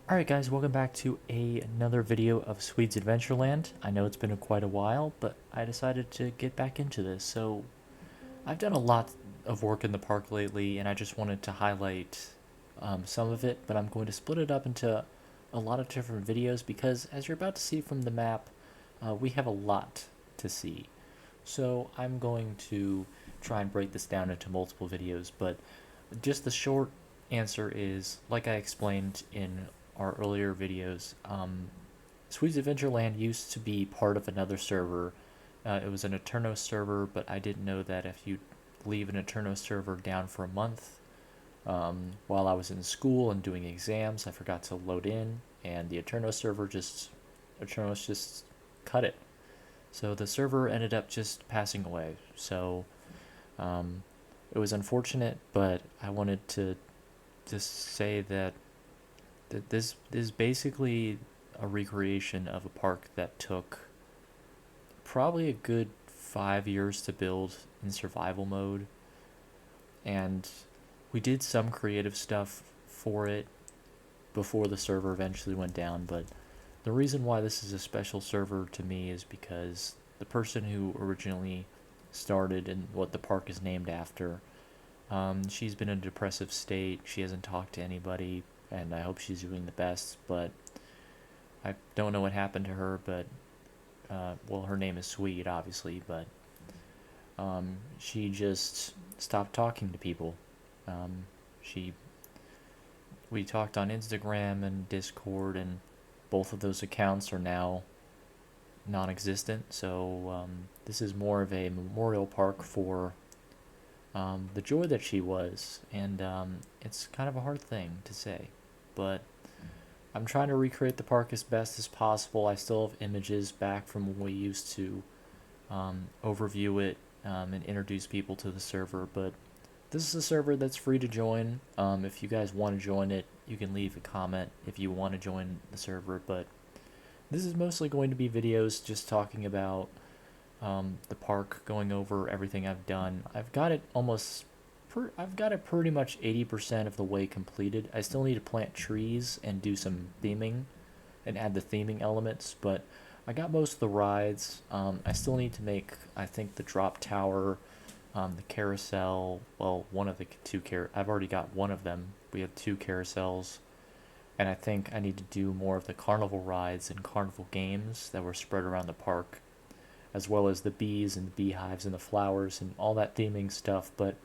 Alright guys, welcome back to another video of Swede's Adventureland. I know it's been quite a while, but I decided to get back into this. So, I've done a lot of work in the park lately, and I just wanted to highlight some of it, but I'm going to split it up into a lot of different videos because, as you're about to see from the map, we have a lot to see. So, I'm going to try and break this down into multiple videos, but just the short answer is, like I explained in our earlier videos, Swede's Adventureland used to be part of another server. It was an Eterno server, but I didn't know that if you leave an Eterno server down for a month, while I was in school and doing exams, I forgot to load in, and the Eternos just cut it. So the server ended up just passing away. So um, it was unfortunate, but I wanted to just say that this is basically a recreation of a park that took probably a good 5 years to build in survival mode, and we did some creative stuff for it before the server eventually went down. But the reason why this is a special server to me is because the person who originally started and what the park is named after, she's been in a depressive state. She hasn't talked to anybody, and I hope she's doing the best. But I don't know what happened to her, but well, her name is Swede, obviously, but she just stopped talking to people. Um, she We talked on Instagram and Discord, and both of those accounts are now non-existent. So this is more of a memorial park for the joy that she was, and it's kind of a hard thing to say, but I'm trying to recreate the park as best as possible. I still have images back from when we used to overview it and introduce people to the server, but this is a server that's free to join. If you guys want to join it, you can leave a comment if you want to join the server, but this is mostly going to be videos just talking about the park, going over everything I've done. I've got it pretty much 80% of the way completed. I still need to plant trees and do some theming and add the theming elements, but I got most of the rides. I still need to make, I think, the drop tower, the carousel. Well, one of the I've already got one of them. We have two carousels, and I think I need to do more of the carnival rides and carnival games that were spread around the park, as well as the bees and the beehives and the flowers and all that theming stuff. But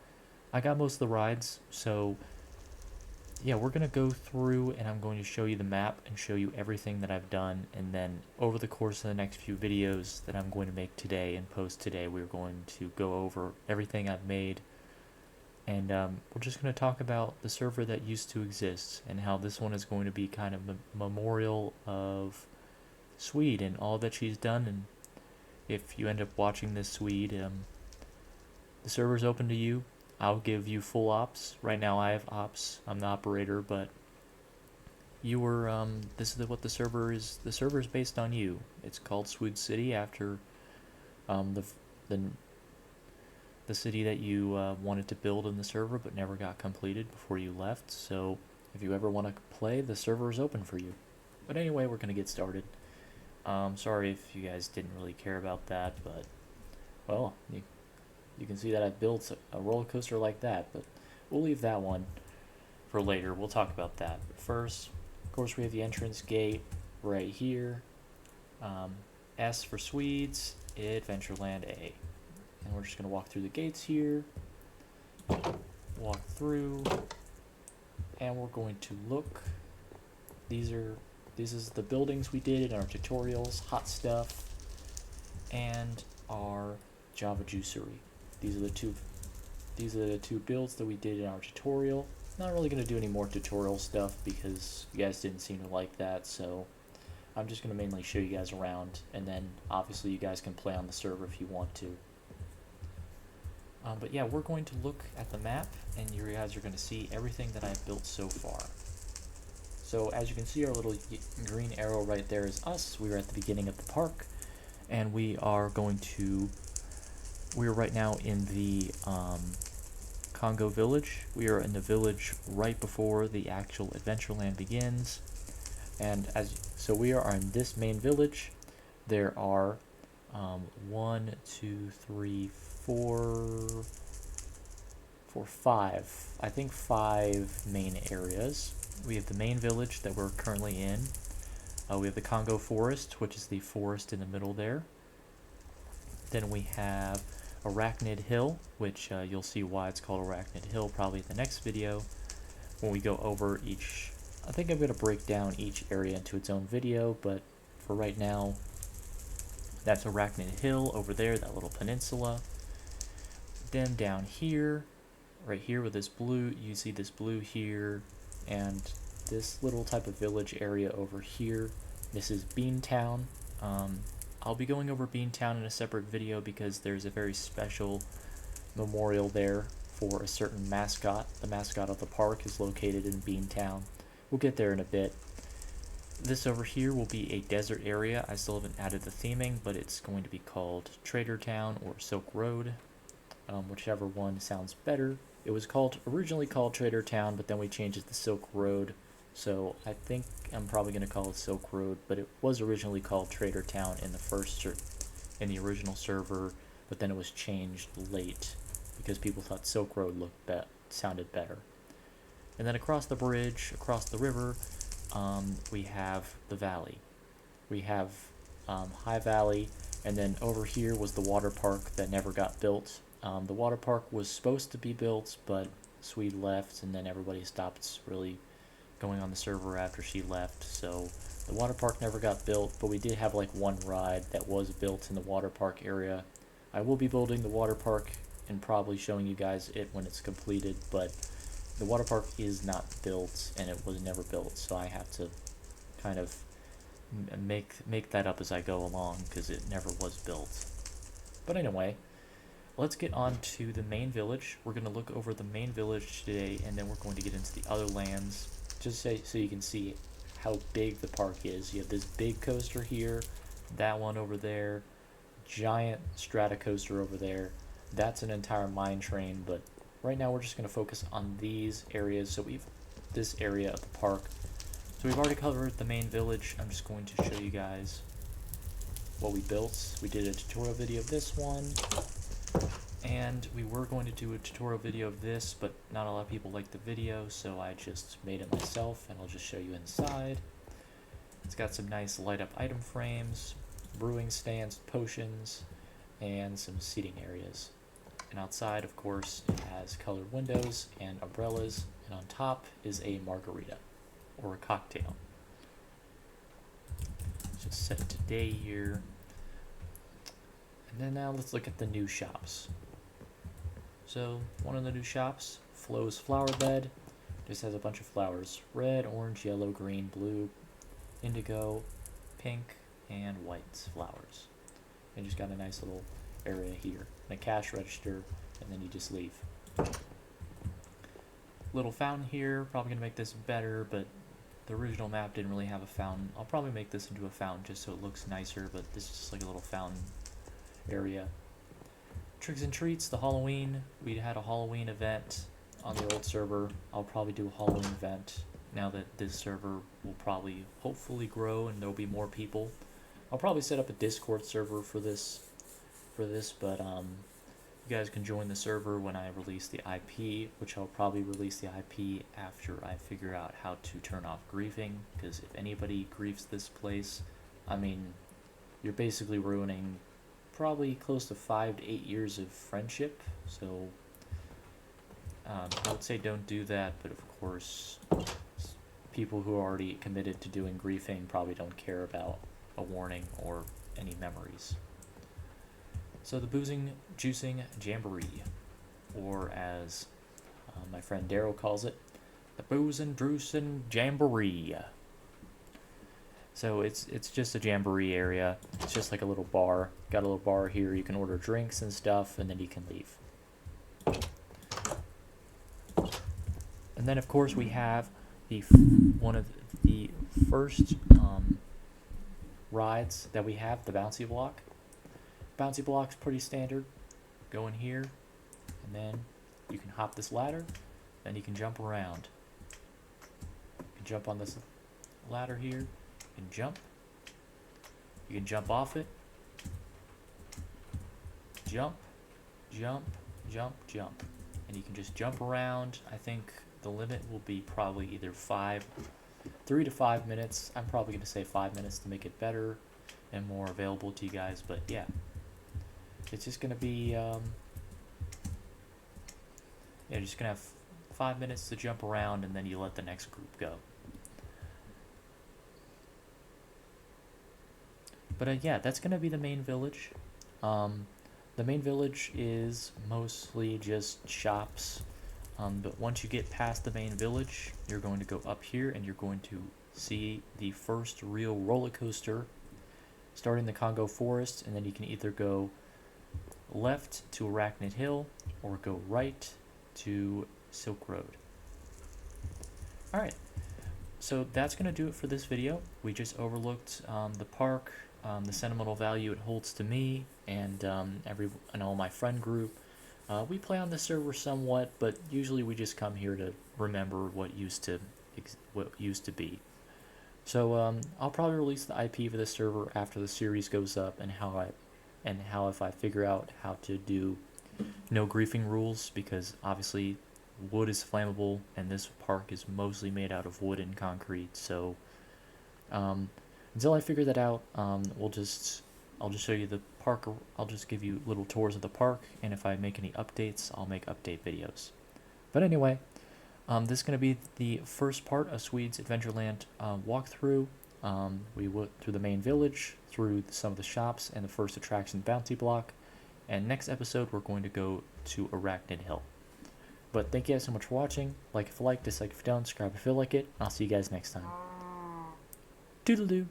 I got most of the rides, so yeah, we're going to go through and I'm going to show you the map and show you everything that I've done, and then over the course of the next few videos that I'm going to make today and post today, we're going to go over everything I've made, and we're just going to talk about the server that used to exist and how this one is going to be kind of a memorial of Swede and all that she's done. And if you end up watching this, Swede, the server's open to you. I'll give you full ops. Right now I have ops. I'm the operator, but you were, this is what the server is. The server is based on you. It's called Swood City after the the city that you wanted to build in the server but never got completed before you left. So if you ever want to play, the server is open for you. But anyway, we're going to get started. Sorry if you guys didn't really care about that, but well, you can see that I've built a roller coaster like that, but we'll leave that one for later. We'll talk about that. But first, of course, we have the entrance gate right here. S for Swedes, Adventureland A. And we're just going to walk through the gates here, walk through, and we're going to look. These is the buildings we did in our tutorials, hot stuff, and our Java juicery. These are the two builds that we did in our tutorial. Not really going to do any more tutorial stuff because you guys didn't seem to like that, so I'm just going to mainly show you guys around, and then obviously you guys can play on the server if you want to. But yeah, we're going to look at the map, and you guys are going to see everything that I've built so far. So as you can see, our little green arrow right there is us. We are at the beginning of the park, and we are right now in the Congo village. We are in the village right before the actual Adventureland begins. And so we are in this main village. There are 1, 2, 3, 4, 5. I think 5 main areas. We have the main village that we're currently in. We have the Congo Forest, which is the forest in the middle there. Then we have Arachnid Hill, which you'll see why it's called Arachnid Hill probably in the next video when we go over each. I think I'm going to break down each area into its own video, but for right now, that's Arachnid Hill over there, that little peninsula. Then down here, right here with this blue, you see this blue here, and this little type of village area over here. This is Beantown. I'll be going over Beantown in a separate video because there's a very special memorial there for a certain mascot. The mascot of the park is located in Beantown. We'll get there in a bit. This over here will be a desert area. I still haven't added the theming, but it's going to be called Trader Town or Silk Road, whichever one sounds better. It was originally called Trader Town, but then we changed it to Silk Road. So I think I'm probably going to call it Silk Road, but it was originally called Trader Town in the original server, but then it was changed late because people thought Silk Road sounded better. And then across the bridge, across the river, we have the valley. We have High Valley, and then over here was the water park that never got built. The water park was supposed to be built, but Swede left, and then everybody stopped really going on the server after she left, so the water park never got built, but we did have like one ride that was built in the water park area. I will be building the water park and probably showing you guys it when it's completed, but the water park is not built and it was never built, so I have to kind of make that up as I go along because it never was built. But anyway, let's get on to the main village. We're going to look over the main village today, and then we're going to get into the other lands, just so you can see how big the park is. You have this big coaster here, that one over there, giant strata coaster over there. That's an entire mine train, but right now we're just going to focus on these areas. So this area of the park. So we've already covered the main village. I'm just going to show you guys what we built. We did a tutorial video of this one, and we were going to do a tutorial video of this, but not a lot of people liked the video, so I just made it myself, and I'll just show you inside. It's got some nice light up item frames, brewing stands, potions, and some seating areas. And outside, of course, it has colored windows and umbrellas, and on top is a margarita, or a cocktail. Just set it to day here. And then now let's look at the new shops. So one of the new shops, Flo's Flower Bed, just has a bunch of flowers. Red, orange, yellow, green, blue, indigo, pink, and white flowers. And just got a nice little area here. And a cash register, and then you just leave. Little fountain here, probably going to make this better, but the original map didn't really have a fountain. I'll probably make this into a fountain just so it looks nicer, but this is just like a little fountain area. Tricks and treats, the Halloween. We had a Halloween event on the old server. I'll probably do a Halloween event now that this server will probably hopefully grow and there'll be more people. I'll probably set up a Discord server for this, but you guys can join the server when I release the IP, which I'll probably release the IP after I figure out how to turn off griefing, because if anybody griefs this place, I mean, you're basically ruining probably close to 5 to 8 years of friendship, so I would say don't do that, but of course, people who are already committed to doing griefing probably don't care about a warning or any memories. So the Boozing Juicing Jamboree, or as my friend Daryl calls it, the Boozing Juicing Jamboree. So it's just a jamboree area. It's just like a little bar. Got a little bar here. You can order drinks and stuff, and then you can leave. And then of course we have one of the first rides that we have, the bouncy block. Bouncy block's pretty standard. Go in here, and then you can hop this ladder, then you can jump around. You can jump on this ladder here. You can jump. You can jump off it. Jump, jump, jump, jump. And you can just jump around. I think the limit will be probably either 3 to 5 minutes. I'm probably going to say 5 minutes to make it better and more available to you guys. But yeah, it's just going to be, yeah, just going to have 5 minutes to jump around, and then you let the next group go. But yeah, that's going to be the main village. The main village is mostly just shops. But once you get past the main village, you're going to go up here and you're going to see the first real roller coaster starting the Congo Forest, and then you can either go left to Arachnid Hill or go right to Silk Road. Alright, so that's going to do it for this video. We just overlooked the park, the sentimental value it holds to me, and all my friend group. We play on the server somewhat, but usually we just come here to remember what used to be. So I'll probably release the IP for the server after the series goes up, and how if I figure out how to do no griefing rules, because obviously wood is flammable and this park is mostly made out of wood and concrete. So until I figure that out, I'll just show you the park. I'll just give you little tours of the park, and if I make any updates, I'll make update videos. But anyway, this is going to be the first part of Swede's Adventureland walkthrough. We went through the main village, through some of the shops, and the first attraction, Bounty Block. And next episode, we're going to go to Arachnid Hill. But thank you guys so much for watching. Like if you like, dislike if you don't, subscribe if you feel like it. I'll see you guys next time. Toodaloo!